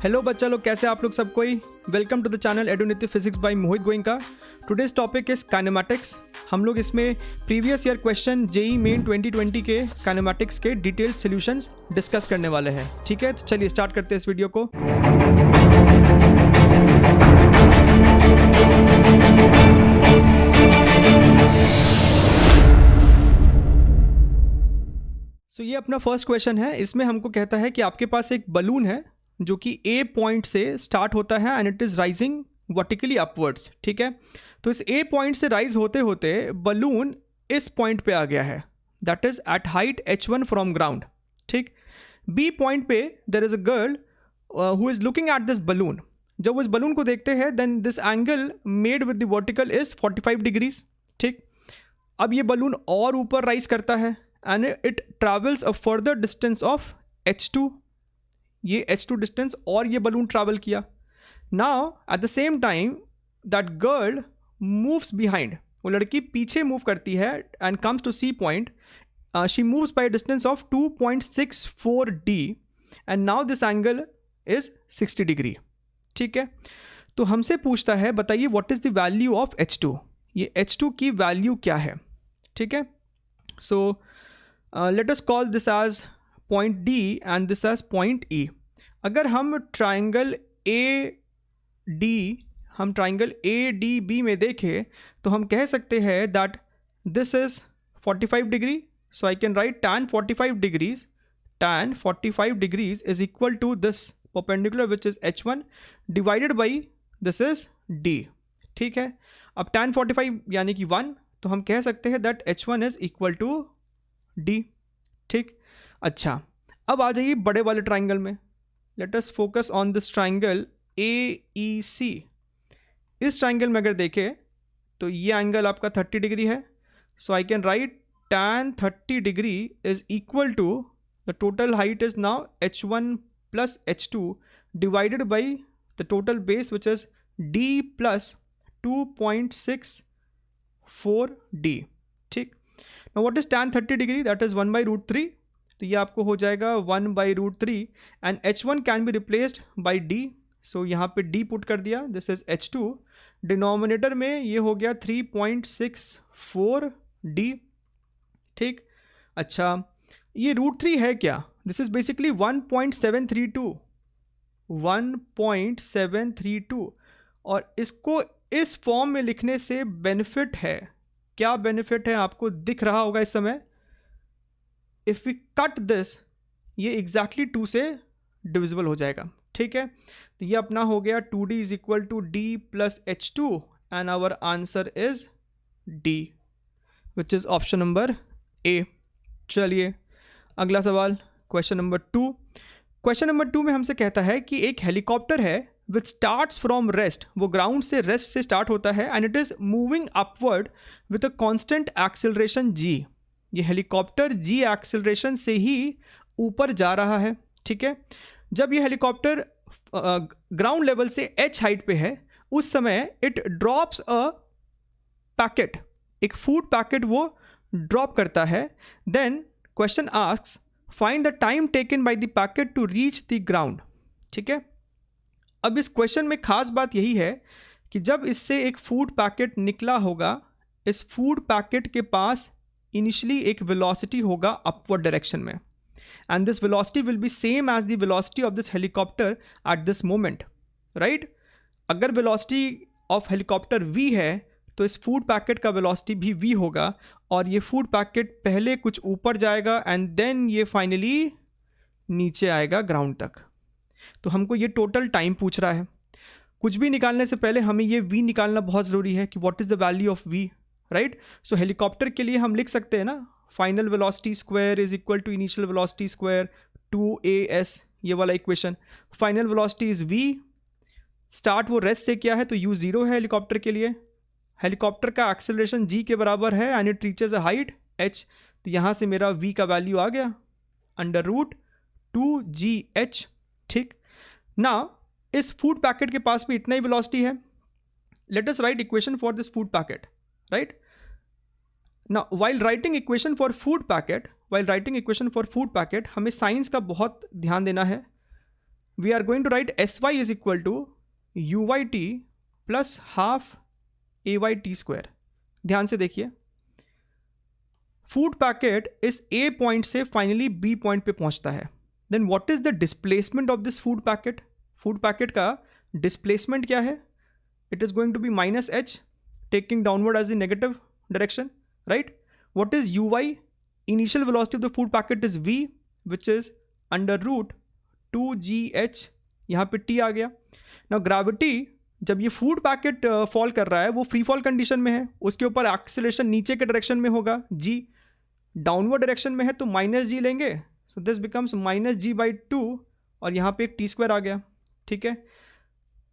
Hello बच्चा लोग, कैसे आप लोग सब कोई। Welcome to the channel Edunitya physics by Mohit Goenka. Today's topic is kinematics. हम लोग इसमें previous year question JEE Main 2020 के काइनेमैटिक्स के डिटेल्ड सॉल्यूशंस डिस्कस करने वाले हैं। ठीक है, तो चलिए स्टार्ट करते हैं इस वीडियो को। सो ये अपना फर्स्ट क्वेश्चन है। इसमें हमको कहता है कि आपके पास एक बलून है जो कि ए पॉइंट से स्टार्ट होता है and it is rising vertically upwards. ठीक है, तो इस ए पॉइंट से राइज होते होते बलून इस पॉइंट पे आ गया है, that is at height h1 from ground. ठीक, बी पॉइंट पे there is a girl who is looking at this balloon. जब वो इस बलून को देखते हैं then this angle made with the vertical is 45 degrees. ठीक, अब ये बलून और ऊपर राइज करता है and it travels a further distance of h2। ये h2 डिस्टेंस और ये बलून ट्रैवल किया। Now at the same time that girl moves behind, वो लड़की पीछे मूव करती है and comes to C point. She moves by distance of 2.64 d and now this angle is 60 degree. ठीक है, तो हमसे पूछता है बताइए what is the value of h2। ये h2 की वैल्यू क्या है। ठीक है, so let us call this as point D and this as point E। अगर हम ट्राइंगल ADB में देखें तो हम कह सकते हैं that this is 45 degree. So I can write tan 45 degrees is equal to this perpendicular which is h1 divided by this is D। ठीक है, अब tan 45 यानी कि 1, तो हम कह सकते हैं that h1 is equal to D। ठीक, अच्छा अब आ जाइए बड़े वाले ट्राइंगल में। Let us focus on this triangle AEC। इस ट्राइंगल में अगर देखें तो ये एंगल आपका 30 डिग्री है। So I can write tan 30 degree is equal to the total height is now h1 plus h2 divided by the total base which is D plus 2.64 D। ठीक, now what is tan 30 degree, that is 1/√3। तो ये आपको हो जाएगा 1/√3 and h1 can be replaced by D। So यहाँ पे D put कर दिया, दिस इज h2। डिनोमिनेटर में ये हो गया 3.64 D। ठीक, अच्छा ये √3 है क्या, दिस इज बेसिकली 1.732 और इसको इस फॉर्म में लिखने से बेनिफिट है। क्या बेनिफिट है आपको दिख रहा होगा इस समय। इफ वी कट दिस, ये एग्जैक्टली 2 से डिविजिबल हो जाएगा। ठीक है, तो ये अपना हो गया 2D is equal to D plus h2 and our answer is D which is option number A। चलिए अगला सवाल, क्वेश्चन नंबर 2। क्वेश्चन नंबर 2 में हमसे कहता है कि एक हेलीकॉप्टर है विच स्टार्ट्स फ्रॉम रेस्ट, वो ग्राउंड से रेस्ट से स्टार्ट होता है and it is moving upward with a constant acceleration g। ये हेलीकॉप्टर g एक्सेलरेशन से ही ऊपर जा रहा है। ठीक है, जब ये हेलीकॉप्टर ग्राउंड लेवल से h हाइट पे है उस समय इट ड्रॉप्स अ पैकेट, एक फूड पैकेट वो ड्रॉप करता है। Then question asks find the time taken by the packet to reach the ground. ठीक है, अब इस क्वेश्चन में खास बात यही है कि जब इससे एक फूड पैकेट निकला होगा, इस फूड पैकेट के पास इनिशियली एक वेलोसिटी होगा अपवर्ड डायरेक्शन में and this velocity will be same as the velocity of this helicopter at this moment. Right, अगर वेलोसिटी ऑफ हेलीकॉप्टर v है तो इस फूड पैकेट का वेलोसिटी भी v होगा और ये फूड पैकेट पहले कुछ ऊपर जाएगा एंड देन ये फाइनली नीचे आएगा ग्राउंड तक। तो हमको ये टोटल टाइम पूछ रहा है। कुछ भी निकालने से पहले हमें ये v निकालना बहुत ज़रूरी है कि what is the value of v। Right, so helicopter के लिए हम लिख सकते हैं ना, final velocity square is equal to initial velocity square 2as, ये वाला equation. Final velocity is v, start वो रेस्ट से किया है तो u 0 है हेलीकॉप्टर के लिए। हेलीकॉप्टर का एक्सेलरेशन g के बराबर है and it reaches a height h। तो यहाँ से मेरा v का वैल्यू आ गया √2gh। ठीक, ना इस फूड पैकेट के पास भी इतना ही वेलोसिटी है। Let us write equation for this food packet. Right, Now, while writing equation for food packet, हमें साइंस का बहुत ध्यान देना है। We are going to write S Y is equal to you Y T plus half A Y T square. ध्यान से देखिए, food packet इस ए पॉइंट से फाइनली बी पॉइंट पे पहुंचता है. Then what is the displacement of this food packet? Food packet का displacement क्या है? It is going to be minus H, taking downward as in negative direction, right. What is U Y? Initial velocity of the food packet is V, which is under root 2gh. यहाँ पे T आ गया. Now gravity, जब ये food packet fall कर रहा है वो free fall condition में है, उसके ऊपर एक्सेलरेशन नीचे के डायरेक्शन में होगा, g डाउनवर्ड डायरेक्शन में है तो माइनस जी लेंगे. So this becomes minus G by 2 और यहाँ पे एक टी स्क्वायर आ गया. ठीक है,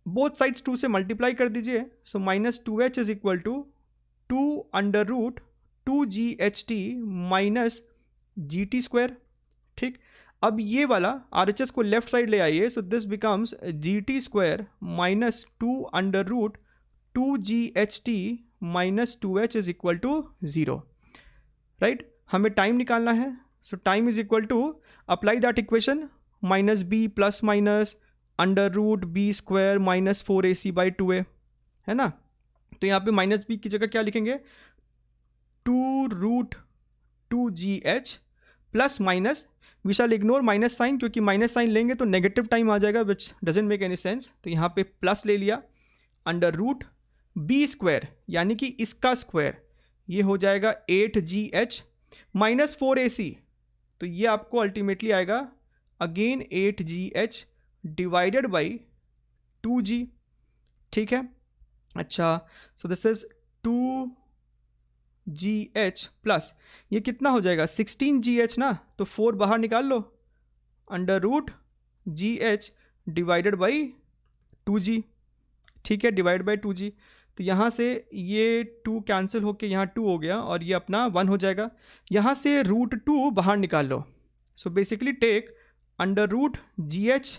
बोथ साइड्स 2 से मल्टीप्लाई कर दीजिए. So minus 2h is equal to 2 under root 2ght minus G T square. ठीक, अब ये वाला RHS को लेफ्ट साइड ले आइए. So this becomes G T square minus 2 under root 2ght minus 2h is equal to 0, right. हमें time निकालना है. So time is equal to, apply that equation, minus B plus minus under root B square minus 4ac by 2a, है ना. तो यहाँ पे minus B की जगह क्या लिखेंगे? 2 root 2gh plus minus, we shall ignore minus sign, क्योंकि माइनस साइन लेंगे तो नेगेटिव टाइम आ जाएगा, which doesn't make any sense. तो यहाँ पे प्लस ले लिया, अंडर रूट बी स्क्वायर यानी कि इसका स्क्वायर, ये हो जाएगा 8gh माइनस 4ac. तो ये आपको अल्टीमेटली आएगा again 8gh divided by 2g. ठीक है, अच्छा. सो दिस इज 2gh प्लस ये कितना हो जाएगा? 16gh ना, तो 4 बाहर निकाल लो, under root gh divided by 2g. ठीक है, डिवाइड बाई 2g. तो यहाँ से ये 2 कैंसिल होके यहाँ 2 हो गया और ये अपना 1 हो जाएगा. यहाँ से रूट 2 बाहर निकाल लो. So basically take under root gh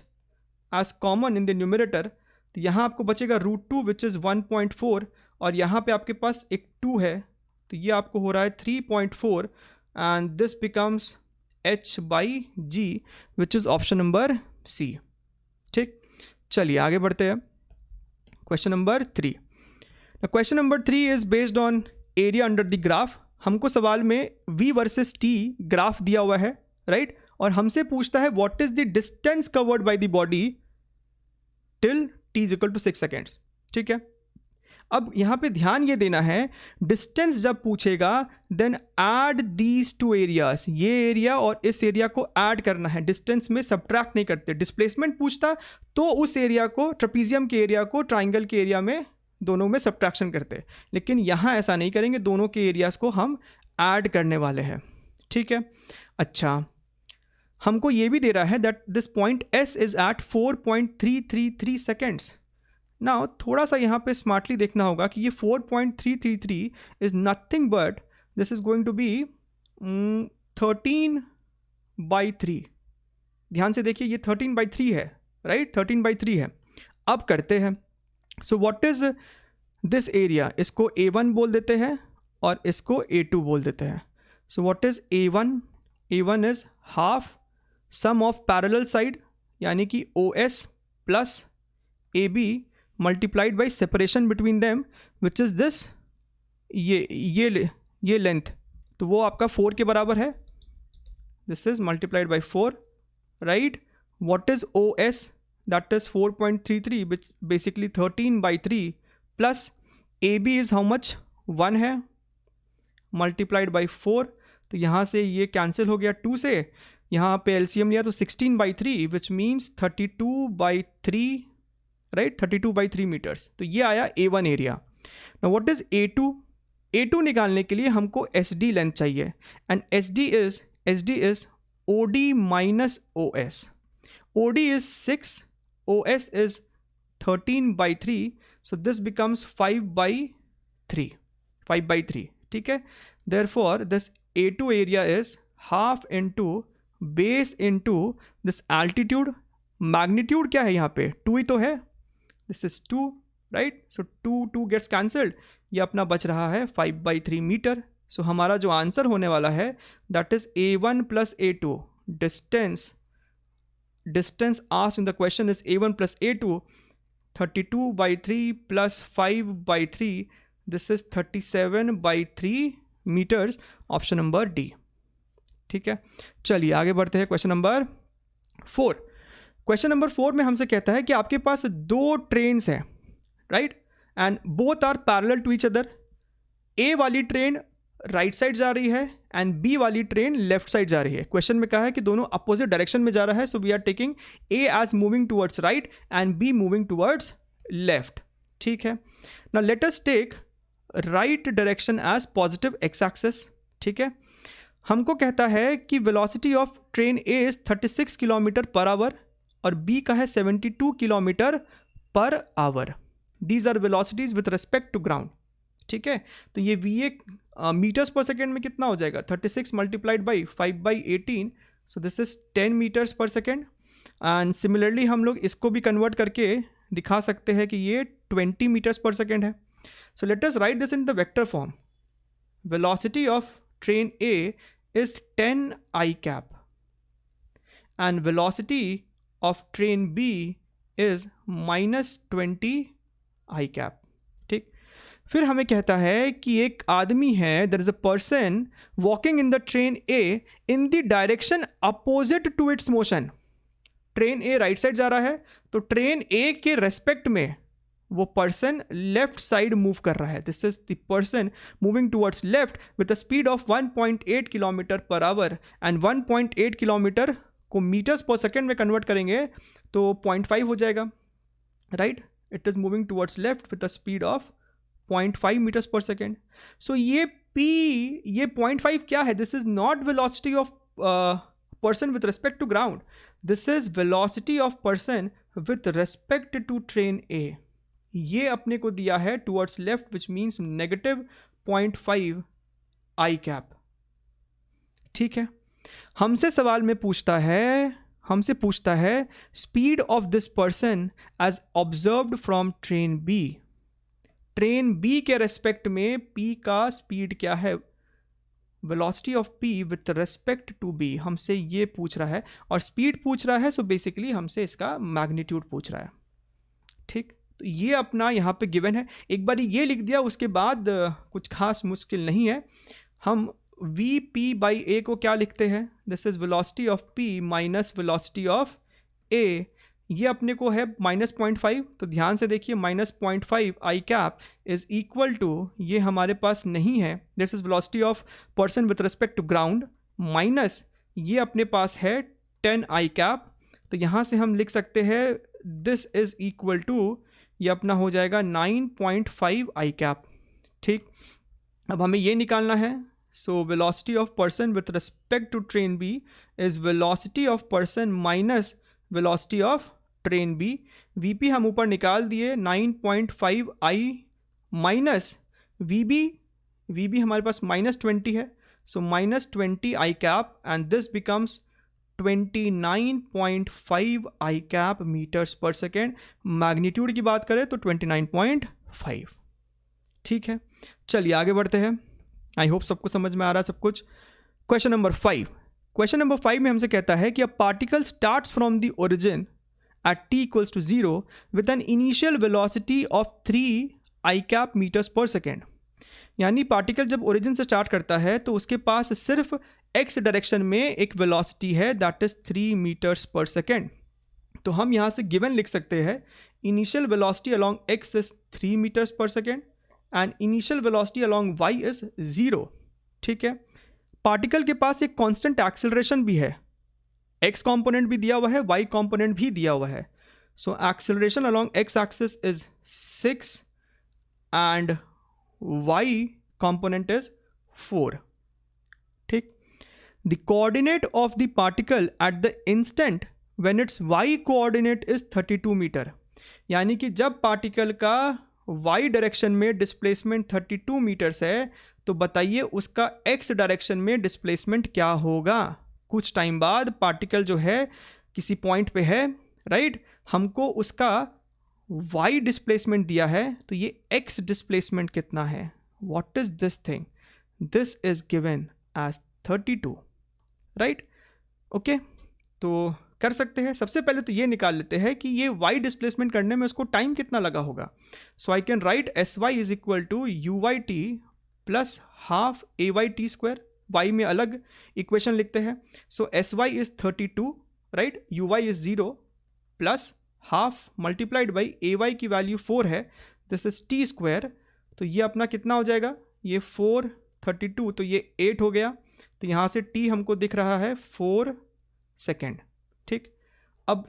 as common in the numerator. तो यहाँ आपको बचेगा रूट 2 विच इज़ 1.4 और यहाँ पे आपके पास एक 2 है, तो ये आपको हो रहा है 3.4 and this becomes h by g which is option number C. ठीक, चलिए आगे बढ़ते हैं. Question number 3. Question number 3 is based on area under the graph. हमको सवाल में v वर्सेस t ग्राफ दिया हुआ है, राइट, और हमसे पूछता है what is the distance covered by the body till t is equal to 6 seconds. ठीक है, अब यहाँ पे ध्यान ये देना है, डिस्टेंस जब पूछेगा then add these two areas, ये एरिया और इस एरिया को ऐड करना है, डिस्टेंस में सब्ट्रैक्ट नहीं करते. डिस्प्लेसमेंट पूछता तो उस एरिया को, ट्रेपीजियम के एरिया को ट्राइंगल के एरिया में, दोनों में सब्ट्रैक्शन करते, लेकिन यहाँ ऐसा नहीं करेंगे, दोनों के एरियाज को हम ऐड करने वाले हैं. ठीक है, अच्छा, हमको ये भी दे रहा है that this point S is at 4.333 seconds. Now थोड़ा सा यहाँ पे स्मार्टली देखना होगा कि ये 4.333 is nothing but this is going to be 13/3. ध्यान से देखिए, ये 13/3 है, राइट, 13/3 है. अब करते हैं. सो व्हाट इज दिस एरिया? इसको A1 बोल देते हैं और इसको A2 बोल देते हैं. सो what is A1? A1 is half sum of parallel side यानी कि OS plus AB multiplied by separation between them which is this, ये लेंथ, तो वो आपका 4 के बराबर है. This is multiplied by 4, right. What is OS? That is 4.33 which basically 13/3 plus AB is how much? 1 है, मल्टीप्लाइड बाई 4. तो यहाँ से ये कैंसिल हो गया 2 से, यहाँ पे LCM लिया तो 16/3 विच मीन्स 32/3, राइट, 32/3 मीटर्स. तो ये आया A1 area. Now what is A2? A2 निकालने के लिए हमको SD लेंथ चाहिए and SD is OD minus OS. OD is 6, OS is 13/3, so this becomes 5/3. ठीक है, therefore this A2 area is half into base into this altitude. magnitude क्या है यहाँ पे? 2 ही तो है, this is 2, right, so 2 gets cancelled, ये अपना बच रहा है 5/3 मीटर. सो हमारा जो आंसर होने वाला है that is A1 plus A2 distance distance asked in the question is a1 plus a2, 32 by 3 plus 5 by 3, this is 37 by 3 meters, option number D. ठीक है, चलिए आगे बढ़ते हैं क्वेश्चन नंबर 4। क्वेश्चन नंबर 4 में हमसे कहता है कि आपके पास दो ट्रेन्स हैं, right, and both are parallel to each other. A वाली ट्रेन राइट साइड जा रही है एंड बी वाली ट्रेन लेफ्ट साइड जा रही है। क्वेश्चन में कहा है कि दोनों अपोजिट डायरेक्शन में जा रहा है, so we are taking A as moving towards right and B moving towards left. ठीक है, now let us take right direction as positive X axis. ठीक है, हमको कहता है कि velocity of train A is 36 kilometre per hour और B का है 72 kilometre per hour. These are velocities with respect to ground. ठीक है, तो ये V A metres per second में कितना हो जाएगा, 36 multiplied by 5/18, so this is 10 metres per second. And similarly हम लोग इसको भी कन्वर्ट करके दिखा सकते हैं कि ये 20 मीटर्स पर सेकेंड है। So let us right this in the vector form. Velocity of train A is 10 I cap and velocity of train B is -20 I cap। ठीक, फिर हमें कहता है कि एक आदमी है, there is a person walking in the train A in the direction opposite to its motion। Train A right side जा रहा है, तो ट्रेन ए के रेस्पेक्ट में वो पर्सन लेफ्ट साइड मूव कर रहा है। This is the person moving towards left with a speed of 1.8 kilometre per hour and 1.8 kilometre को मीटर्स पर सेकेंड में कन्वर्ट करेंगे तो 0.5 हो जाएगा, right. It is moving towards left with a speed of 0.5 metres per second. So ये P, ये 0.5 क्या है? This is not velocity of person with respect to ground, this is velocity of person with respect to train A. ये अपने को दिया है towards left which means -0.5 I cap. ठीक है, हमसे सवाल में पूछता है speed of this person as observed from train B. Train B के रेस्पेक्ट में P का स्पीड क्या है, velocity of P with respect to B, हमसे ये पूछ रहा है और स्पीड पूछ रहा है, सो बेसिकली हमसे इसका मैग्नीट्यूड पूछ रहा है। ठीक, तो ये अपना यहाँ पे गिवन है। एक बार ये लिख दिया, उसके बाद कुछ खास मुश्किल नहीं है। हम Vp/a को क्या लिखते हैं, this is velocity of P minus velocity of A। ये अपने को है -0.5, तो ध्यान से देखिए -0.5 आई कैप इज इक्वल टू, ये हमारे पास नहीं है, this is velocity of person with respect to ground minus ये अपने पास है 10 आई कैप। तो यहाँ से हम लिख सकते हैं दिस इज इक्वल टू, ये अपना हो जाएगा 9.5 आई कैप। ठीक, अब हमें ये निकालना है। So velocity of person with respect to train B is velocity of person minus velocity of train B. VP हम ऊपर निकाल दिए, 9.5 आई माइनस वीबी हमारे पास -20 है, so -20 I cap and this becomes 29.5 I cap metres per second. Magnitude की बात करें तो 29.5। ठीक है, चलिए आगे बढ़ते हैं। आई होप सबको समझ में आ रहा है सब कुछ। Question number 5। क्वेश्चन नंबर 5 में हमसे कहता है कि a particle starts from the origin at t equals to 0 with an initial velocity of 3 i cap metres per second. यानी पार्टिकल जब ओरिजिन से स्टार्ट करता है तो उसके पास सिर्फ x डायरेक्शन में एक वेलोसिटी है, that is 3 metres per second. तो हम यहाँ से गिवन लिख सकते हैं initial velocity along x is 3 metres per second and initial velocity along y is 0। ठीक है, पार्टिकल के पास एक कांस्टेंट एक्सेलरेशन भी है, x कंपोनेंट भी दिया हुआ है, y कंपोनेंट भी दिया हुआ है। So acceleration along x axis is 6 and y component is 4। ठीक, the coordinate of the particle at the instant when its y coordinate is 32 metre. यानी कि जब पार्टिकल का y डायरेक्शन में डिस्प्लेसमेंट 32 मीटर्स है, तो बताइए उसका x डायरेक्शन में डिस्प्लेसमेंट क्या होगा। कुछ टाइम बाद पार्टिकल जो है किसी पॉइंट पे है, राइट, हमको उसका y डिस्प्लेसमेंट दिया है, तो ये x डिस्प्लेसमेंट कितना है, what is this thing, this is given as 32, right. Okay, तो कर सकते हैं। सबसे पहले तो ये निकाल लेते हैं कि ये y डिस्प्लेसमेंट करने में उसको टाइम कितना लगा होगा। So I can write S Y is equal to you Y T plus half A Y T square, Y में अलग इक्वेशन लिखते हैं। So S Y is 32, right, U Y is 0 plus half multiplied by A Y की value 4 है, this is T square. तो ये अपना कितना हो जाएगा, ये 4 32, तो ये 8 हो गया। तो यहाँ से टी हमको दिख रहा है 4 सेकेंड, ठीक। अब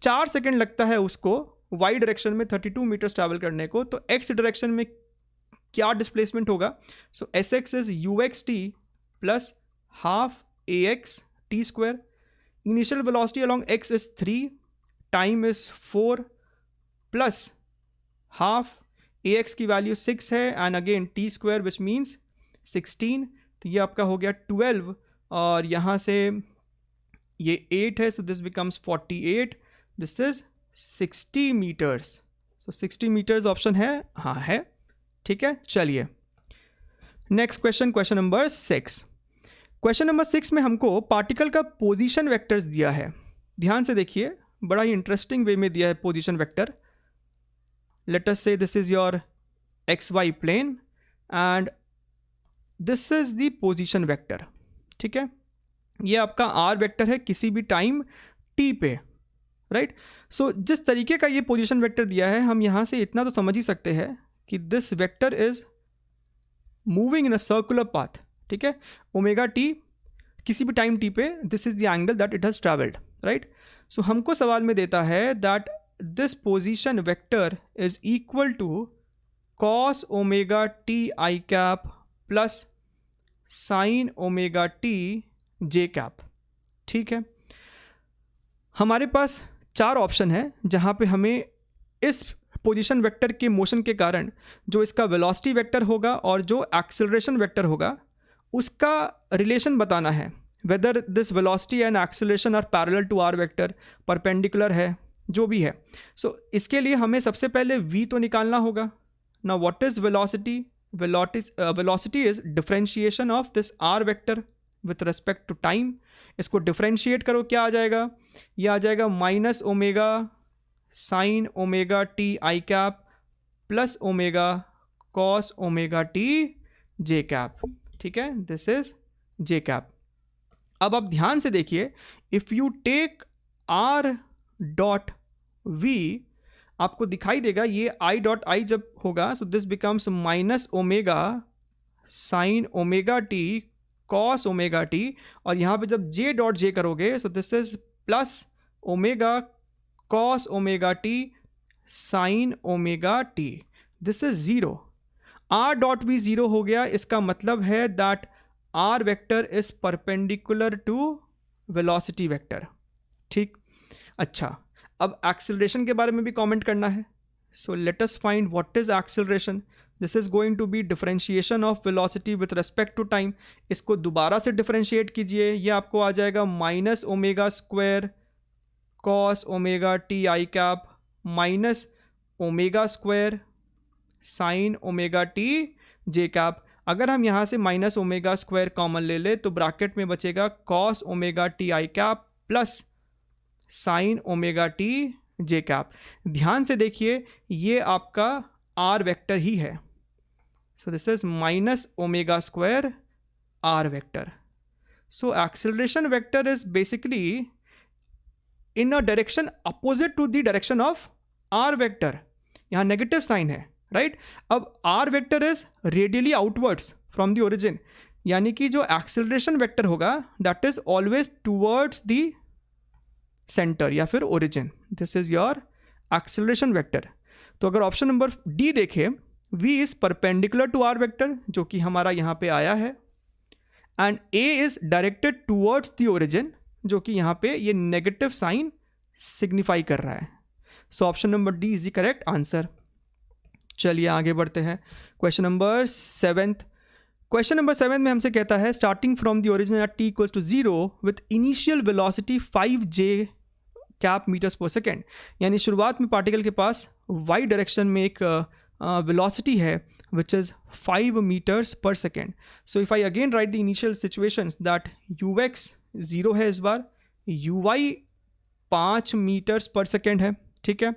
4 सेकेंड लगता है उसको वाई डायरेक्शन में 32 मीटर्स ट्रैवल करने को, तो एक्स डायरेक्शन में क्या डिस्प्लेसमेंट होगा। So S X is U X T plus half A X T square. Initial velocity along X is 3, time is 4 plus half A X की value 6 है and again T square which means 16। तो ये आपका हो गया 12 और यहाँ से ये 8 है, so this becomes 48, this is 60 metres. So 60 metres option है, हाँ है, ठीक है। चलिए next question, question number 6। Question number 6 में हमको पार्टिकल का पोजीशन वेक्टर्स दिया है। ध्यान से देखिए, बड़ा ही इंटरेस्टिंग वे में दिया है position vector. Let us say this is your x y plane and this is the position vector, ठीक है। ये आपका आर वेक्टर है किसी भी टाइम टी पे, राइट। सो जिस तरीके का ये पोजीशन वेक्टर दिया है, हम यहाँ से इतना तो समझ ही सकते हैं कि this vector is moving in a circular path, ठीक है। ओमेगा टी किसी भी टाइम टी पे, this is the angle that it has travelled, right. So हमको सवाल में देता है that this position vector is equal to cos omega T I cap plus sine omega T J cap, ठीक है। हमारे पास 4 ऑप्शन है जहाँ पे हमें इस पोजीशन वेक्टर के मोशन के कारण जो इसका वेलोसिटी वेक्टर होगा और जो एक्सेलरेशन वेक्टर होगा उसका रिलेशन बताना है, whether this velocity and acceleration are parallel to r vector, perpendicular है, जो भी है। सो इसके लिए हमें सबसे पहले v तो निकालना होगा ना। What is velocity, velocity is differentiation of this r vector with respect to time. इसको डिफरेंशिएट करो, क्या आ जाएगा, ये आ जाएगा minus omega sine omega T I cap plus omega cos omega T J cap, ठीक है, दिस इज जे कैप। अब आप ध्यान से देखिए, if you take r dot v, आपको दिखाई देगा ये आई डॉट आई जब होगा, so this becomes minus omega sine omega t cos omega t, और यहाँ पे जब जे डॉट जे करोगे, so this is plus omega cos omega t sine omega t, this is 0। R dot v 0 हो गया, इसका मतलब है that r vector is perpendicular to velocity vector, ठीक। अच्छा, अब एक्सेलरेशन के बारे में भी कमेंट करना है। So let us find what is acceleration. This is going to be differentiation of velocity with respect to time. इसको दोबारा से डिफरेंशिएट कीजिए, ये आपको आ जाएगा minus omega square cos omega T I cap minus omega square sine omega T J cap. अगर हम यहाँ से माइनस ओमेगा स्क्वायर कॉमन ले ले तो ब्रैकेट में बचेगा cos omega T I cap plus sine omega T J cap. ध्यान से देखिए, ये आपका आर वेक्टर ही है। So this is minus omega square r vector. So acceleration vector is basically in a direction opposite to the direction of r vector. यहाँ negative sign है, right. अब r vector is radially outwards from the origin, यानी कि जो acceleration vector होगा that is always towards the centre या फिर origin. This is your acceleration vector. तो अगर ऑप्शन नंबर डी देखें, v is perpendicular to r vector, जो कि हमारा यहाँ पे आया है, and a is directed towards the origin, जो कि यहाँ पे ये नेगेटिव साइन सिग्निफाई कर रहा है। So option number D is the correct answer. चलिए आगे बढ़ते हैं। Question number 7। क्वेश्चन नंबर 7 में हमसे कहता है starting from the origin at t equals to 0 with initial velocity 5j cap metres per second, यानी शुरुआत में पार्टिकल के पास y डायरेक्शन में एक वेलोसिटी है which is 5 metres per second. So if I again right the initial situations that ux 0 है इस बार, uy 5 metres per second है, ठीक है।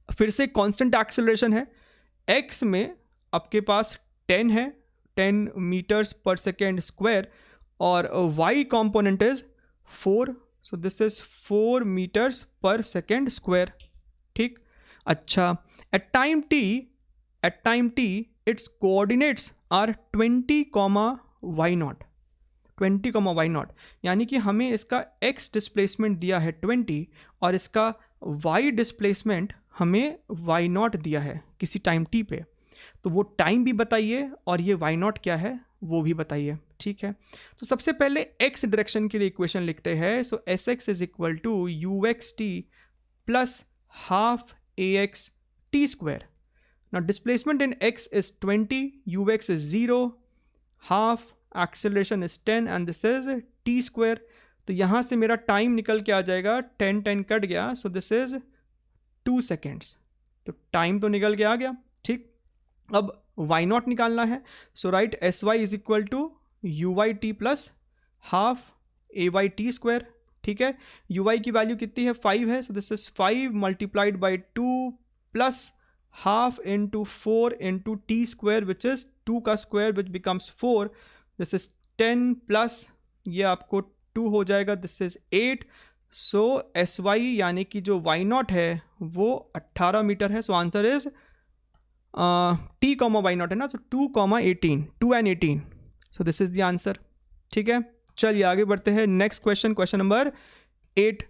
फिर से कांस्टेंट एक्सेलरेशन है, x में आपके पास 10 है, 10 मीटर्स पर सेकेंड स्क्वायर, और y component is 4, so this is 4 metres per second square, ठीक। अच्छा, at time t its coordinates are 20, y0, 20, y0, यानी कि हमें इसका x डिस्प्लेसमेंट दिया है 20 और इसका y डिस्प्लेसमेंट हमें y0 दिया है किसी टाइम t पे। तो वो टाइम भी बताइए और ये y0 क्या है वो भी बताइए, ठीक है। तो सबसे पहले x डायरेक्शन के लिए इक्वेशन लिखते हैं। So S X is equal to U X T plus half A X T square. Now displacement in x is 20, ux is 0, half acceleration is 10 and this is T square. तो यहाँ से मेरा time निकल के आ जाएगा, 10 cut गया, सो this is 2 seconds. तो time तो निकल के आ गया, ठीक। अब y0 निकालना है, so write S Y is equal to you Y T plus half A Y T square, ठीक है। यू वाई की वैल्यू कितनी है, 5 है, so this is 5 multiplied by 2 plus half into 4 into t square which is 2 का square which becomes 4, this is 10 plus ये आपको 2 हो जाएगा, this is 8। So S y यानी कि जो y0 है वो 18 मीटर है। So answer is t, y0 है ना, so 2, 18, 2 and 18, so this is the answer, ठीक है। चलिए आगे बढ़ते हैं। Next question, question number 8।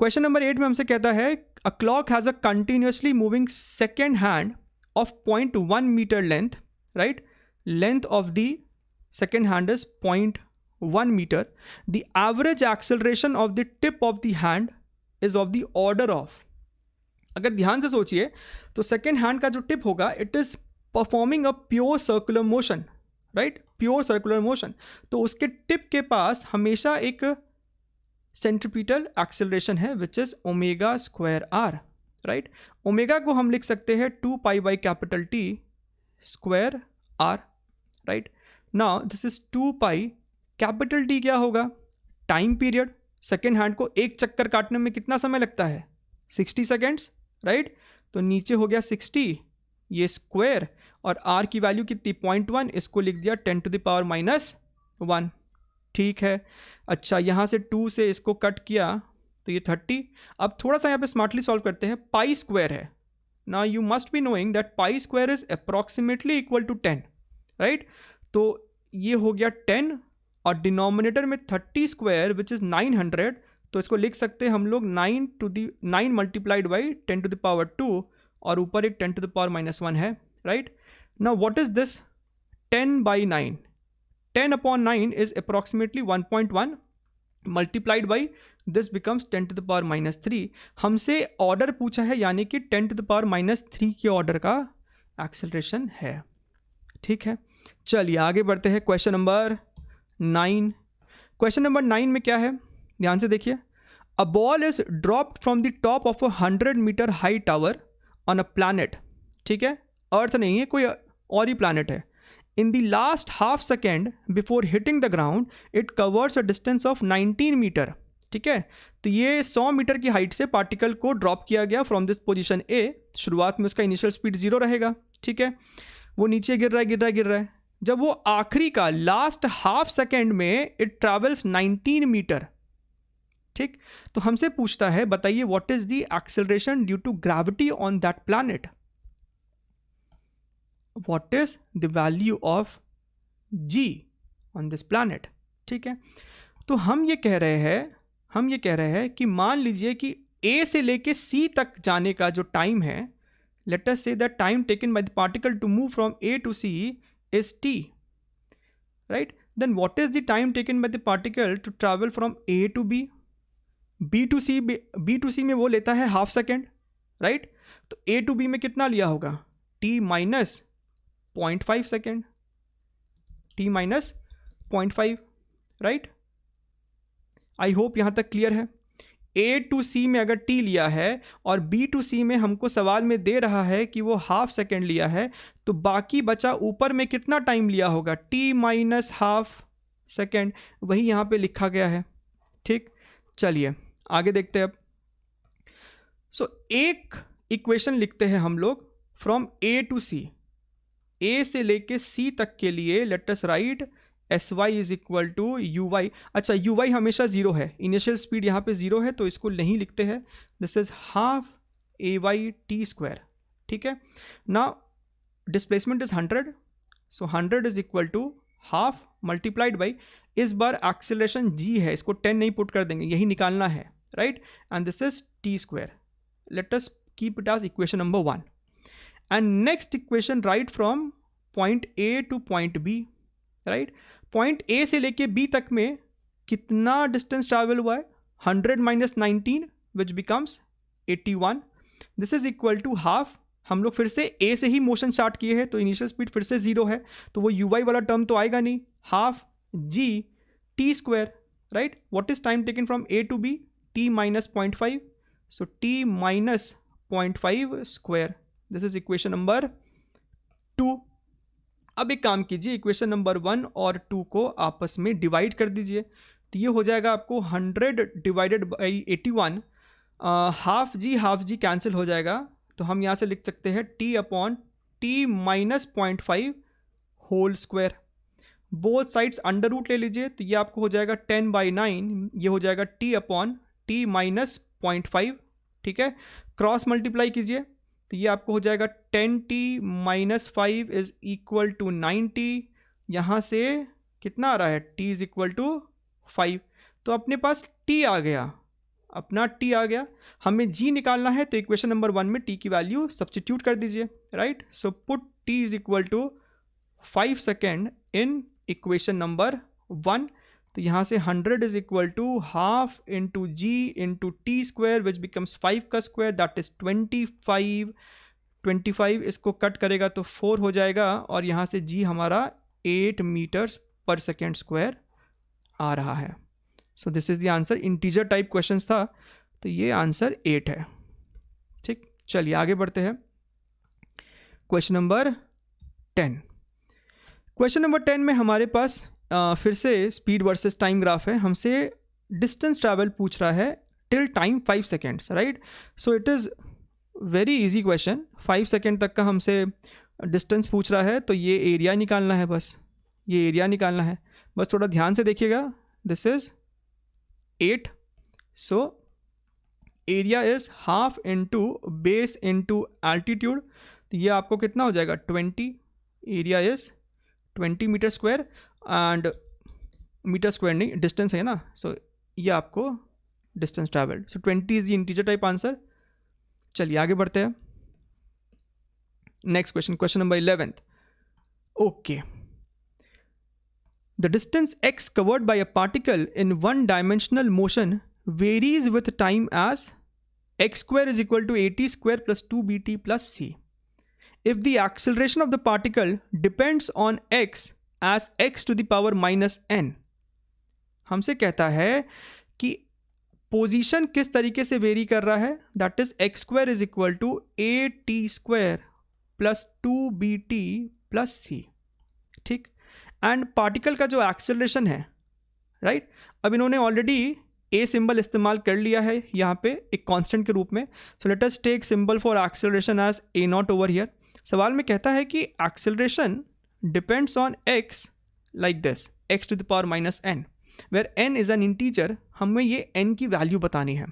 Question number 8 में हमसे कहता है a clock has a continuously moving second hand of 0.1 metre length, right, length of the second hand is 0.1 meter. The average acceleration of the tip of the hand is of the order of, अगर ध्यान से सोचिए तो second hand का जो tip होगा it is performing a pure circular motion, right, pure circular motion. तो उसके टिप के पास हमेशा एक सेंट्रीपिटल एक्सेलरेशन है which is omega square r, right. Omega को हम लिख सकते हैं 2 pi by capital T square r, right. Now this is 2 pi, capital T क्या होगा, टाइम पीरियड। सेकेंड हैंड को एक चक्कर काटने में कितना समय लगता है, 60 सेकेंड्स, राइट। तो नीचे हो गया 60, ये स्क्वायर, और आर की वैल्यू कितनी 0.1, इसको लिख दिया 10 to the power -1, ठीक है। अच्छा, यहाँ से 2 से इसको कट किया तो ये 30। अब थोड़ा सा यहाँ पे स्मार्टली सॉल्व करते हैं। पाई स्क्वायर है ना, you must be knowing that pi square is approximately equal to 10, right. तो ये हो गया 10 और डिनोमिनेटर में 30 स्क्वायर विच इज़ 900, तो इसको लिख सकते हैं हम लोग 9 multiplied by 10 to the power 2 और ऊपर एक 10 to the power -1 है, right. Now what is this, 10 by 9, 10 upon 9 is approximately 1.1 multiplied by this becomes 10 to the power -3। हमसे ऑर्डर पूछा है यानी कि 10 to the power -3 के ऑर्डर का एक्सेलरेशन है, ठीक है। चलिए आगे बढ़ते हैं। Question number 9। क्वेश्चन नंबर 9 में क्या है, ध्यान से देखिए। A ball is dropped from the top of 100 metre high tower on a planet, ठीक है, अर्थ नहीं है, कोई और ही प्लैनेट है। In the last half second before hitting the ground it covers a distance of 19 metre, ठीक है। तो ये 100 मीटर की हाइट से पार्टिकल को ड्रॉप किया गया फ्रॉम दिस पोजीशन ए। शुरुआत में उसका इनिशियल स्पीड 0 रहेगा, ठीक है। वो नीचे गिर रहा है। जब वो आखिरी का लास्ट हाफ सेकेंड में इट ट्रैवल्स 19 मीटर, ठीक। तो हमसे पूछता है बताइए what is the acceleration due to gravity on that planet, what is the value of g on this planet, ठीक है। तो हम ये कह रहे हैं कि मान लीजिए कि ए से लेके सी तक जाने का जो टाइम है, let us say that time taken by the particle to move from A to C is t, right? Then what is the time taken by the particle to travel from A to B? B to C में वो लेता है half second, right. तो A to B में कितना लिया होगा, t minus 0.5 second, t minus 0.5, right. I hope यहाँ तक क्लियर है। A to C में अगर t लिया है और B to C में हमको सवाल में दे रहा है कि वो हाफ सेकेंड लिया है, तो बाकी बचा ऊपर में कितना टाइम लिया होगा, t माइनस हाफ सेकेंड, वही यहाँ पे लिखा गया है, ठीक। चलिए आगे देखते हैं अब। सो एक इक्वेशन लिखते हैं हम लोग फ्रॉम ए टू सी, ए से लेके सी तक के लिए let us write S Y is equal to you y. अच्छा, यू वाई हमेशा जीरो है, इनिशियल स्पीड यहाँ पे जीरो है तो इसको नहीं लिखते हैं, this is half A Y T square. ठीक है ना, displacement is 100, so 100 is equal to half multiplied by, इस बार एक्सेलरेशन जी है, इसको 10 नहीं पुट कर देंगे, यही निकालना है, right, and this is T square. Let us keep it as equation number 1 and next equation write from point A to point B, right. Point A से लेके बी तक में कितना डिस्टेंस ट्रैवल हुआ है, 100 minus 19 which becomes 81, this is equal to half, हम लोग फिर से ए से ही मोशन स्टार्ट किए हैं तो इनिशियल स्पीड फिर से जीरो है तो वो यू वाई वाला टर्म तो आएगा नहीं, half g T square, right. What is time taken from A to B, t minus 0.5, so t minus 0.5 square, this is equation number 2। अब एक काम कीजिए, इक्वेशन नंबर 1 और 2 को आपस में डिवाइड कर दीजिए, तो ये हो जाएगा आपको 100 divided by 81, half g cancel हो जाएगा, तो हम यहाँ से लिख सकते हैं t upon t minus 0.5 whole square. Both sides under root ले लीजिए, तो ये आपको हो जाएगा 10/9, ये हो जाएगा टी अपॉन टी माइनस 0.5, ठीक है। क्रॉस मल्टीप्लाई कीजिए, तो ये आपको हो जाएगा 10t minus 5 is equal to 90, यहाँ से कितना आ रहा है, t इज इक्वल टू 5, तो अपने पास t आ गया, अपना t आ गया। हमें g निकालना है तो इक्वेशन नंबर 1 में t की वैल्यू सब्स्टिट्यूट कर दीजिए, right. So put t is equal to 5 second in equation number 1, तो यहाँ से 100 is equal to half into g into t square which becomes 5 का स्क्वायर दैट इज 25, इसको कट करेगा तो 4 हो जाएगा और यहाँ से जी हमारा 8 मीटर्स पर सेकेंड स्क्वायर आ रहा है। So this is the answer, integer type question था तो ये आंसर 8 है। ठीक, चलिए आगे बढ़ते हैं। क्वेश्चन नंबर 10, क्वेश्चन नंबर 10 में हमारे पास फिर से स्पीड वर्सेस टाइम ग्राफ है, हमसे डिस्टेंस ट्रैवल पूछ रहा है till time 5 seconds, right. So it is very easy question, 5 second तक का हमसे डिस्टेंस पूछ रहा है तो ये एरिया निकालना है, बस ये एरिया निकालना है, बस थोड़ा ध्यान से देखिएगा। This is 8, so area is half into base into altitude, तो ये आपको कितना हो जाएगा 20, area is 20 metre square and metre square नहीं डिस्टेंस है ना, सो ये आपको distance travelled, so 20 is the integer type answer. चलिए आगे बढ़ते हैं। Next question, question number 11, okay, the distance x covered by a particle in one dimensional motion varies with time as x square is equal to at square plus 2bt plus c. If the acceleration of the particle depends on x as x to the power minus n, हमसे कहता है कि position किस तरीके से very कर रहा है, that is X square is equal to A T square plus 2bt plus C, ठीक। एंड पार्टिकल का जो एक्सेलरेशन है, राइट, अब इन्होंने ऑलरेडी ए सिंबल इस्तेमाल कर लिया है यहाँ पे एक कांस्टेंट के रूप में, so let us take symbol for acceleration as a naught over here. सवाल में कहता है कि acceleration depends on x like this, x to the power minus n, where n is an integer, हमें ये n की वैल्यू बतानी है,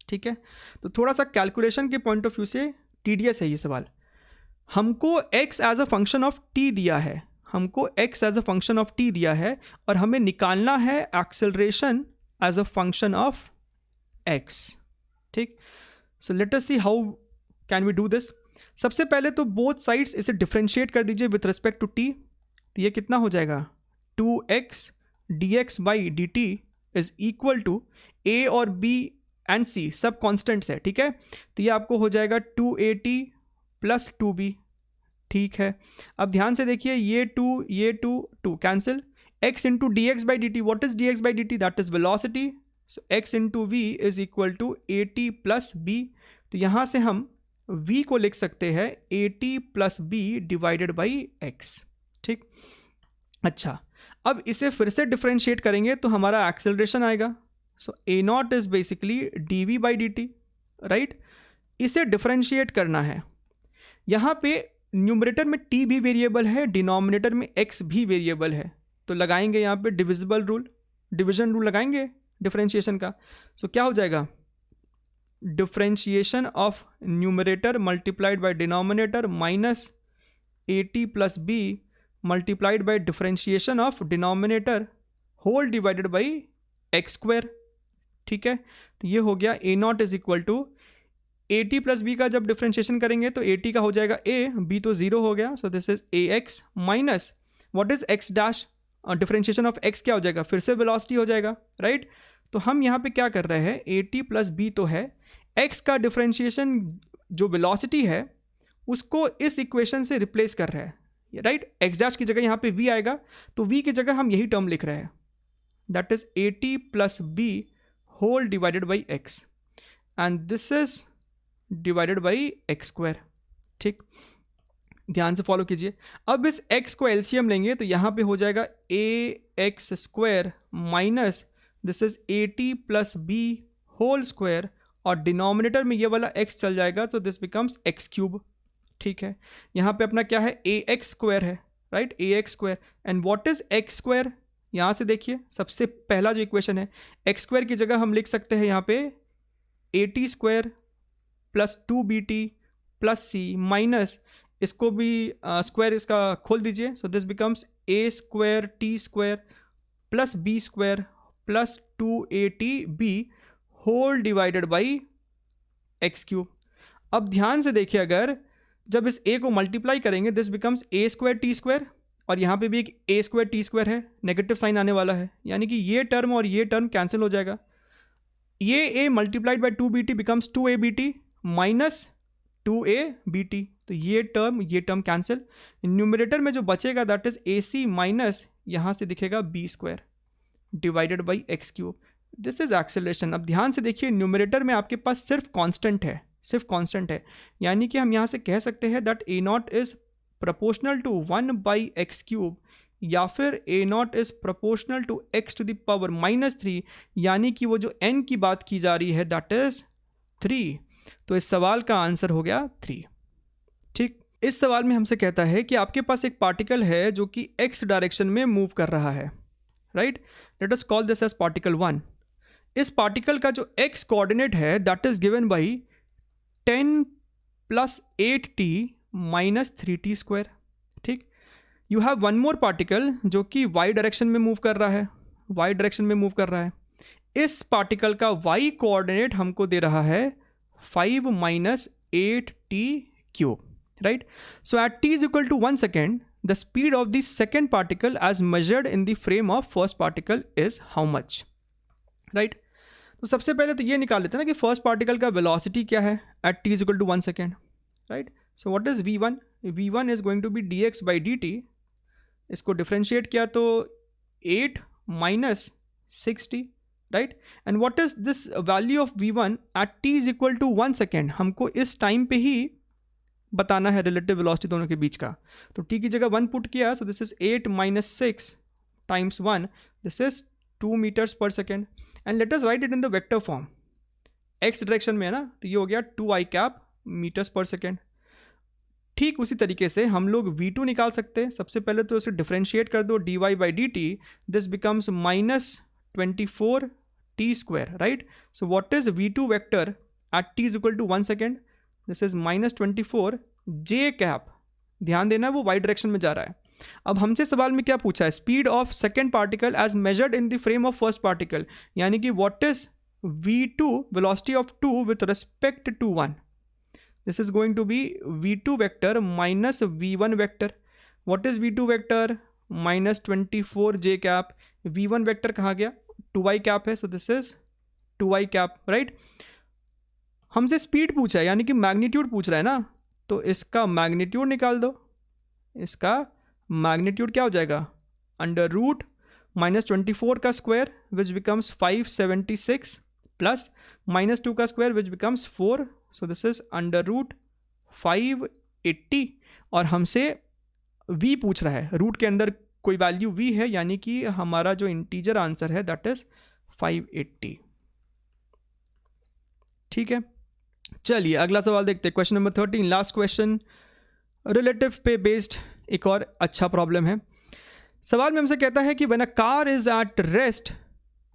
ठीक है। तो थोड़ा सा कैलकुलेशन के पॉइंट ऑफ व्यू से टीडियस है ये सवाल। हमको x as a function of t दिया है, हमको x as a function of t दिया है और हमें निकालना है acceleration as a function of x, ठीक। So let us see how can we do this. सबसे पहले तो बोथ साइड्स इसे डिफ्रेंशिएट कर दीजिए विथ रिस्पेक्ट टू t, तो ये कितना हो जाएगा 2x dx by D t is equal to a और b एंड c सब कॉन्स्टेंट्स है, ठीक है। तो ये आपको हो जाएगा 2at प्लस 2b, ठीक है। अब ध्यान से देखिए, ये 2 cancel, x into d x by D t, what is d x by D t, that is velocity, so x into v is equal to A t plus b, तो यहाँ से हम v को लिख सकते हैं a t plus b divided by x, ठीक। अच्छा, अब इसे फिर से डिफ्रेंशिएट करेंगे तो हमारा एक्सेलरेशन आएगा, so A naught is basically D V by D T, right, इसे डिफरेंशिएट करना है। यहाँ पे न्यूमरेटर में t भी वेरिएबल है, डिनोमिनेटर में x भी वेरिएबल है, तो लगाएंगे यहाँ पे डिविजिबल रूल, डिवीजन रूल लगाएंगे डिफरेंशिएशन का। सो क्या हो जाएगा, differentiation of numerator multiplied by denominator minus at plus b multiplied by differentiation of denominator whole divided by x square. ठीक है, तो ये हो गया a naught is equal to at plus b का जब डिफरेंशिएशन करेंगे तो at का हो जाएगा a, b तो 0 हो गया, सो this is ax minus what is x dash, differentiation of x क्या हो जाएगा, फिर से वेलोसिटी हो जाएगा, राइट। तो हम यहाँ पे क्या कर रहे हैं, at प्लस बी तो है, x का डिफरेंशिएशन जो वेलोसिटी है उसको इस इक्वेशन से रिप्लेस कर रहा है, राइट। x डैश की जगह यहाँ पे v आएगा, तो v की जगह हम यही टर्म लिख रहे हैं, that is at plus b whole divided by x and this is divided by x square. ठीक, ध्यान से फॉलो कीजिए। अब इस x को एलसीएम लेंगे तो यहाँ पे हो जाएगा ax square minus this is at plus b whole square, और डिनोमिनेटर में ये वाला x चल जाएगा, तो दिस बिकम्स एक्स क्यूब। ठीक है, यहाँ पे अपना क्या है, ax स्क्वायर है, right, ax square and what is x square, यहाँ से देखिए सबसे पहला जो इक्वेशन है, x स्क्वायर की जगह हम लिख सकते हैं यहाँ पे at square plus 2bt plus c minus इसको भी स्क्वायर इसका खोल दीजिए, so this becomes a square t square plus b square plus 2at b whole divided by x cube. अब ध्यान से देखिए, अगर जब इस a को मल्टीप्लाई करेंगे this becomes a square t square, और यहाँ पे भी एक a स्क्वायर t स्क्वायर है, नेगेटिव साइन आने वाला है, यानी कि ये टर्म और ये टर्म कैंसिल हो जाएगा। ये a multiplied by 2bt becomes 2abt minus 2abt, तो ये टर्म कैंसिल। न्यूमरेटर में जो बचेगा दैट इज ac माइनस यहाँ से दिखेगा b square divided by x cube, this is acceleration. अब ध्यान से देखिए, न्यूमरेटर में आपके पास सिर्फ कांस्टेंट है, यानी कि हम यहाँ से कह सकते हैं that a naught is proportional to 1 by x cube, या फिर a naught is proportional to x to the power -3, यानी कि वो जो n की बात की जा रही है दैट इज 3। तो इस सवाल का आंसर हो गया 3। ठीक, इस सवाल में हमसे कहता है कि आपके पास एक पार्टिकल है जो कि x डायरेक्शन में मूव कर रहा है, right. Let us call this as particle 1। इस पार्टिकल का जो x कोऑर्डिनेट है that is given by 10 plus 8t minus 3t square. ठीक, you have one more particle जो कि y डायरेक्शन में मूव कर रहा है, इस पार्टिकल का y कोऑर्डिनेट हमको दे रहा है 5 minus 8t cube, right? So at t is equal to 1 second, the speed of the second particle as measured in the frame of first particle is how much, right? तो सबसे पहले तो ये निकाल लेते हैं ना कि फर्स्ट पार्टिकल का वेलोसिटी क्या है at t is equal to 1 second, right? So what is v1? v1 is going to be dx by dt. इसको डिफ्रेंशिएट किया तो 8 minus 6t, right. And what is this value of v1 at t is equal to 1 second, हमको इस time पे ही बताना है relative velocity दोनों के बीच का। तो t की जगह 1 पुट किया, so this is 8 minus 6 times 1, this is 2 metres per second. And let us write it in the vector form, x direction में है ना, तो ये हो गया 2i cap metres per second. ठीक उसी तरीके से हम लोग v2 निकाल सकते हैं। सबसे पहले तो इसे डिफ्रेंशिएट कर दो, dy by dt, this becomes minus 24t square, right. So what is v2 vector at t is equal to 1 second, this is minus 24 j cap, ध्यान देना वो y डायरेक्शन में जा रहा है। अब हमसे सवाल में क्या पूछा है, speed of second particle as measured in the frame of first particle, यानी कि what is v2 velocity of 2 with respect to 1, this is going to be v2 vector minus v1 vector. What is v2 vector? minus 24j cap. v1 vector कहाँ गया, 2i cap है, so this is 2i cap, right? हमसे speed पूछा है, यानी कि magnitude पूछ रहा है ना, तो इसका मैग्नीट्यूड निकाल दो। इसका मैग्नीट्यूड क्या हो जाएगा, अंडर रूट -24 का स्क्वायर विच बिकम्स 576 प्लस -2 का square which becomes 4, so this is under root 580। और हमसे v पूछ रहा है, रूट के अंदर कोई वैल्यू v है, यानी कि हमारा जो इंटीजर आंसर है दैट इज 580। ठीक है, चलिए अगला सवाल देखते हैं, question number 13, last question, relative पे बेस्ड एक और अच्छा प्रॉब्लम है। सवाल में हमसे कहता है कि when a car is at rest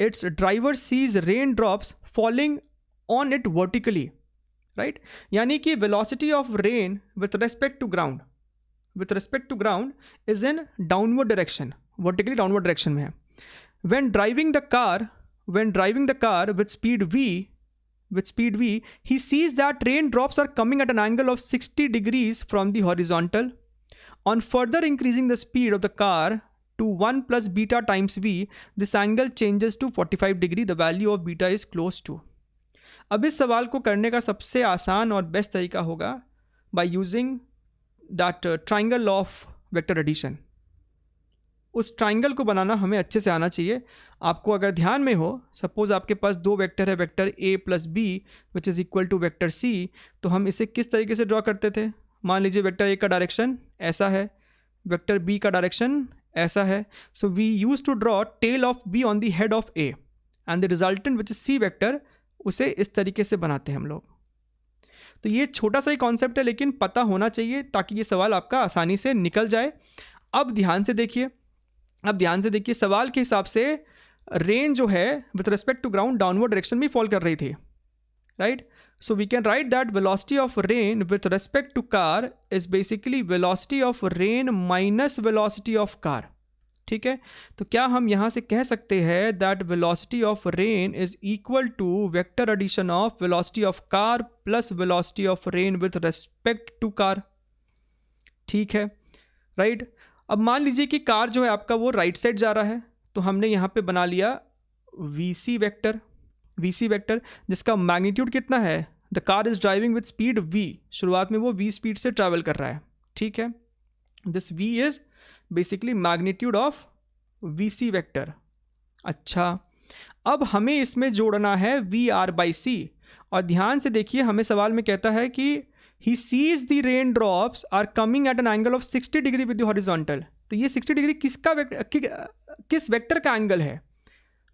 its driver sees rain drops falling on it vertically, right, यानी कि velocity of rain with respect to ground is in downward direction, vertically downward direction में है। When driving the car with speed v, he sees that raindrops are coming at an angle of 60 degrees from the horizontal. On further increasing the speed of the car to 1 plus beta times v, this angle changes to 45 degree. The value of beta is close to. अब इस सवाल को करने का सबसे आसान और best तरीका होगा by using that triangle of vector addition. उस ट्राइंगल को बनाना हमें अच्छे से आना चाहिए। आपको अगर ध्यान में हो, सपोज आपके पास दो वेक्टर है, vector a plus b which is equal to vector c, तो हम इसे किस तरीके से ड्रॉ करते थे? मान लीजिए वेक्टर a का डायरेक्शन ऐसा है, वेक्टर b का डायरेक्शन ऐसा है, so we use to draw tail of b on the head of a and the resultant which is c vector, उसे इस तरीके से बनाते हैं हम लोग। तो ये छोटा सा ही कॉन्सेप्ट है, लेकिन पता होना चाहिए ताकि ये सवाल आपका आसानी से निकल जाए। अब ध्यान से देखिए, सवाल के हिसाब से रेन जो है with respect to ground downward direction में फॉल कर रही थी, right. So we can write that velocity of rain with respect to car is basically velocity of rain minus velocity of car, ठीक है। तो क्या हम यहाँ से कह सकते हैं that velocity of rain is equal to vector addition of velocity of car plus velocity of rain with respect to car, ठीक है, राइट। अब मान लीजिए कि कार जो है आपका वो राइट साइड जा रहा है, तो हमने यहाँ पे बना लिया वीसी वेक्टर जिसका मैग्नीट्यूड कितना है? The car is driving with speed v, शुरुआत में वो v स्पीड से ट्रैवल कर रहा है, ठीक है। This v is basically magnitude of VC vector. अच्छा, अब हमें इसमें जोड़ना है VR/c, और ध्यान से देखिए हमें सवाल में कहता है कि he sees the raindrops are coming at an angle of 60 degree with the horizontal. तो ये 60 डिग्री किस वेक्टर का एंगल है?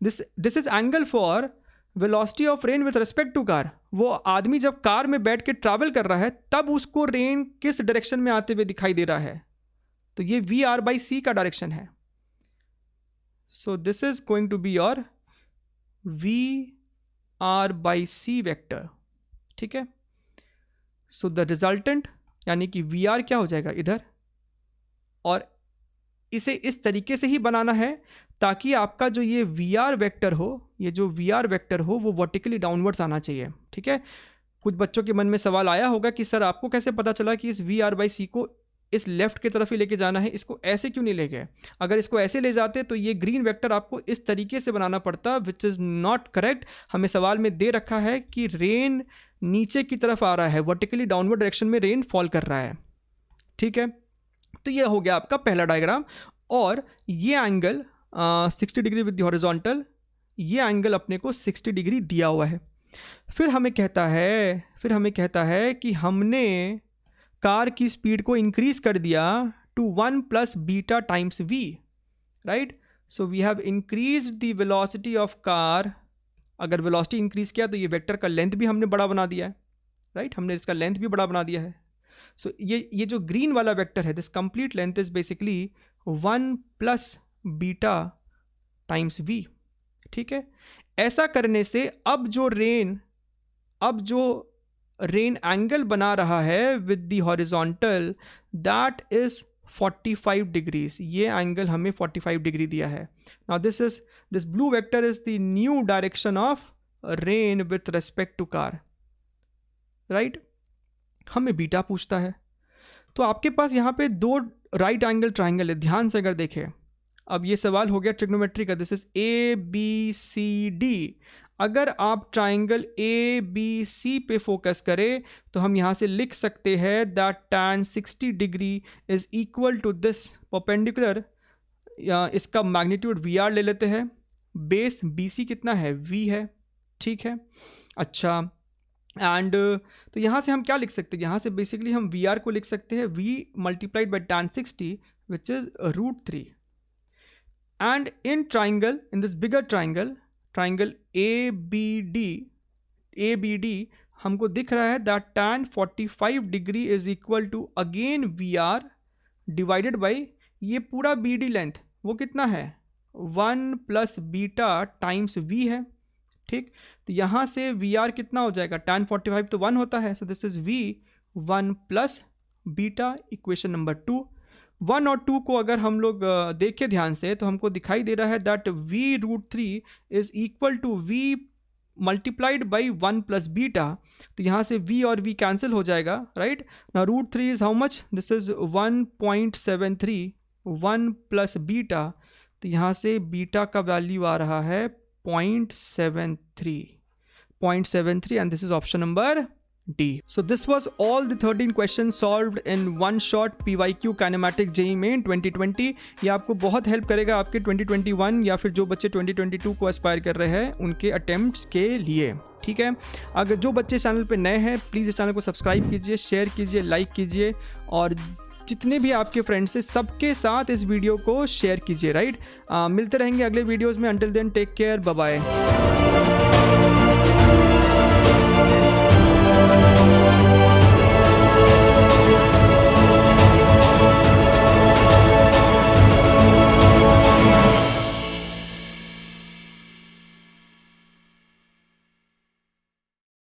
This is angle for velocity of rain with respect to car. वो आदमी जब कार में बैठ के ट्रैवल कर रहा है तब उसको रेन किस डायरेक्शन में आते हुए दिखाई दे रहा है? तो ये VR/c का डायरेक्शन है। So this is going to be your VR/c vector, ठीक है। सो द रिजल्टेंट यानी कि VR क्या हो जाएगा इधर, और इसे इस तरीके से ही बनाना है ताकि आपका जो ये VR वेक्टर हो, वो वर्टिकली डाउनवर्ड्स आना चाहिए, ठीक है। कुछ बच्चों के मन में सवाल आया होगा कि सर आपको कैसे पता चला कि इस VR/c को इस लेफ्ट की तरफ ही लेके जाना है, इसको ऐसे क्यों नहीं ले गए? अगर इसको ऐसे ले जाते तो ये ग्रीन वेक्टर आपको इस तरीके से बनाना पड़ता, विच इज़ नॉट करेक्ट। हमें सवाल में दे रखा है कि रेन नीचे की तरफ आ रहा है, वर्टिकली डाउनवर्ड डायरेक्शन में रेन फॉल कर रहा है, ठीक है। तो ये हो गया आपका पहला डायग्राम, और ये angle 60 degree with the horizontal, ये एंगल अपने को 60 डिग्री दिया हुआ है। फिर हमें कहता है कि हमने कार की स्पीड को इंक्रीज कर दिया to 1 plus beta times v, right. So we have increase the velocity of car. अगर वेलोसिटी इंक्रीज किया तो ये वेक्टर का लेंथ भी हमने बड़ा बना दिया है, राइट, हमने इसका लेंथ भी बड़ा बना दिया है। सो ये जो ग्रीन वाला वेक्टर है, this complete length is basically 1 plus beta times v, ठीक है। ऐसा करने से अब जो रेन एंगल बना रहा है with the horizontal, that is 45 degrees. ये एंगल हमें 45 डिग्री दिया है। Now this blue vector is the new direction of rain with respect to car, right. हमें बीटा पूछता है, तो आपके पास यहाँ पे दो राइट एंगल ट्राइंगल है। ध्यान से अगर देखें, अब ये सवाल हो गया ट्रिग्नोमेट्री का, दिस इज ABCD। अगर आप ट्राइंगल ABC पे फोकस करें तो हम यहाँ से लिख सकते हैं that tan 60 degree is equal to this perpendicular, इसका मैग्नीट्यूड VR ले लेते हैं, बेस BC कितना है? V है, ठीक है। अच्छा, एंड तो यहाँ से हम क्या लिख सकते हैं? यहाँ से बेसिकली हम VR को लिख सकते हैं V multiplied by tan 60 which is √3। And in this bigger triangle ABD, हमको दिख रहा है that tan 45 degree is equal to again VR divided by ये पूरा BD लेंथ, वो कितना है 1 प्लस बीटा टाइम्स V है, ठीक। तो यहाँ से VR कितना हो जाएगा, tan 45 तो 1 होता है, so this is V 1 plus beta, equation number 2। 1 और 2 को अगर हम लोग देखें ध्यान से तो हमको दिखाई दे रहा है that V√3 is equal to V multiplied by 1 plus beta. तो यहाँ से V और V कैंसिल हो जाएगा, right. Now √3 is how much, this is 1.73, 1 plus beta, तो यहाँ से बीटा का वैल्यू आ रहा है 0.73 and this is option number D. So this was all the 13 questions solved in one shot PYQ Kinematic JEE Main 2020. ये आपको बहुत help करेगा आपके 2021 या फिर जो बच्चे 2022 को एस्पायर कर रहे हैं उनके अटेम्प्ट्स के लिए, ठीक है। अगर जो बच्चे चैनल पे नए हैं प्लीज़ इस चैनल को सब्सक्राइब कीजिए, शेयर कीजिए, लाइक कीजिए और जितने भी आपके फ्रेंड्स हैं सबके साथ इस वीडियो को शेयर कीजिए, राइट। मिलते रहेंगे अगले वीडियोज़ में। Until then take care, bye bye.